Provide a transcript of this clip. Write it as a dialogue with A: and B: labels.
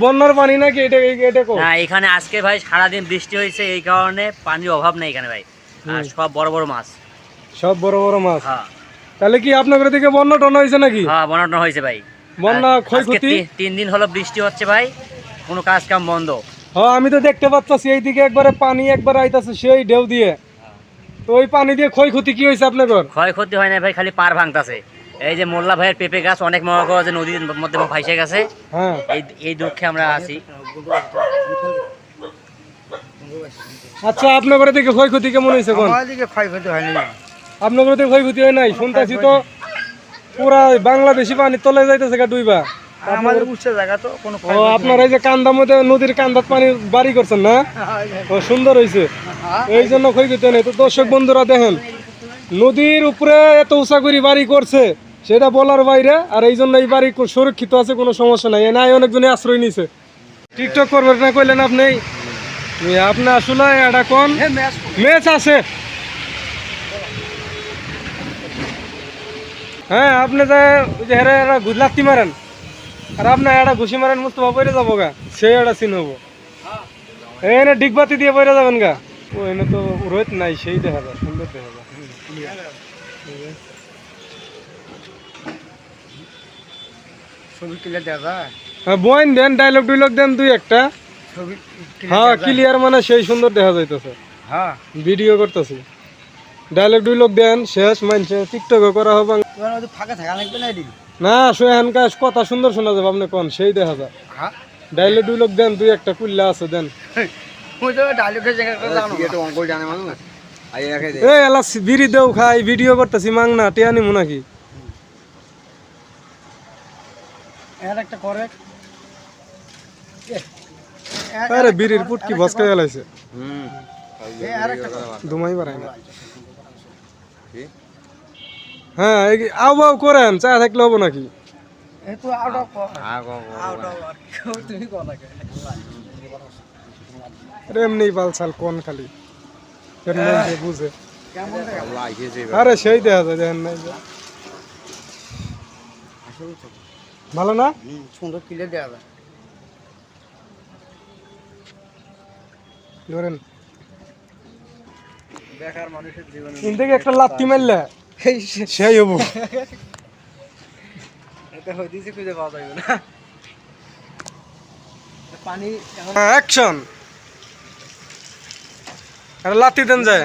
A: বন্যার পানি নাকি এটা এটা কো?
B: না, এখানে আজকে ভাই সারাদিন বৃষ্টি হয়েছে, এই কারণে পানির অভাব নেই এখানে ভাই। আর সব বড় বড় মাছ।
A: সব বড় বড় মাছ।
B: হ্যাঁ।
A: তাহলে কি আপনাদের দিকে বন্যা টন্যা হয়েছে নাকি?
B: হ্যাঁ, বন্যা হয়েছে ভাই।
A: বন্যা ক্ষয়ক্ষতি
B: 3 দিন হলো বৃষ্টি হচ্ছে ভাই, কোনো কাজ কাম বন্ধ।
A: হ্যাঁ, আমি তো দেখতে পাচ্ছি এইদিকে একবারে পানি একবার আইতাছে সেই ঢেউ দিয়ে। তো ওই পানি দিয়ে ক্ষয়ক্ষতি কি হয়েছে আপনাদের?
B: ক্ষয়ক্ষতি হয় না ভাই, খালি পার ভাঙতাছে। এই যে মোল্লা ভাইয়ের পেঁপে গাছ অনেক মনে করো যে নদীর মধ্যে ভাইসে গেছে।
A: হ্যাঁ,
B: এই দুঃখে আমরা আছি।
A: আচ্ছা আপনাদের দিকে ক্ষয়ক্ষতি কেমন হয়েছে কোন?
C: আমাদের দিকে ক্ষয়ক্ষতি হয়নি।
A: আপনাদের দিকে ক্ষয়ক্ষতি হয় নাই? শুনতাছি তো পুরা বাংলাদেশি পানি তলে যাইতেছে গা ডুইবা।
C: আমাদের উচ্চ জায়গা তো কোনো
A: ও আপনার এই যে কান্দার মধ্যে নদীর কান্দাত পানি বাড়ি করছেন না? ও সুন্দর হয়েছে, এই জন্য ক্ষয়ক্ষতি নেই। তো দর্শক বন্ধুরা দেখেন, নদীর উপরে এত উঁচা করে বাড়ি করছে সেটা বলার বাইরে, আর এই জন্য এই বাড়ি সুরক্ষিত আছে, কোনো সমস্যা নাই। এনে অনেকজনই আশ্রয় নিছে। টিকটক করবেন না কইলেন আপনি? আপনি আসলে এটা কোন ম্যাচ আছে? হ্যাঁ, আপনি যে হেরা গুজলাতি মারেন আর আপনার একটা ঘুষি মারেন মুস্তফা পড়ে যাবো গা, সে একটা সিন হবো। এনে ডিগবাতি দিয়ে পড়ে যাবেন গা। ও এনে তো রোহিত নাই, সেই দেখা যায়, সুন্দর দেখা যায়।
C: ছবি তুলে দেওয়া
A: হ্যাঁ, বইন দেন, ডায়লগ ডুইলগ দেন দুই একটা।
C: ছবি।
A: হ্যাঁ, ক্লিয়ার মানে সেই সুন্দর দেখা যাইতেছে।
C: হ্যাঁ,
A: ভিডিও করতেছি, ডায়লগ ডুইলগ দেন, শেষ মানছে টিকটকও করা হবে।
C: ফাঁকা থাকা লাগবে না এদিকে।
A: না, এখানকার কথা সুন্দর শোনা যাবে, আপনি কোন সেই দেখা যায়।
C: হ্যাঁ,
A: ডায়লগ ডুইলগ দেন দুই একটা, কুল্লা আছে দেন।
C: ওই তো ডায়লগের জায়গা করে জানো
A: এই এলা বিড়ি দেও খাই, ভিডিও করতেছি, মাং না টিয়া নিমু নাকি?
C: এর একটা করে।
A: আরে বিড়ির পুটকি ভস্কা গেলাইছে,
C: আর একটা
A: দুমাই বাড়াই না। হ্যাঁ, আও বাও করেন, চা থাকলে হবো নাকি?
C: এই তো আউট অফ তুমি কথা কে
A: এমনি বালছাল কোন খালি বুঝে।
C: কেমন
A: আরে সেই দেখা যায়, দেখেন নাই যে ভালো না?
C: সুন্দর ক্লিয়ার দেওয়া যায়।
A: ধরেন
C: বেকার মানুষের জীবনে
A: ইনদিকে একটা লাত্তি মারলে সেই হবো।
C: এটা হইতেছে খুঁজে পাওয়া যাবে না। পানি
A: অ্যাকশন! আরে লাত্তি দেন যায়।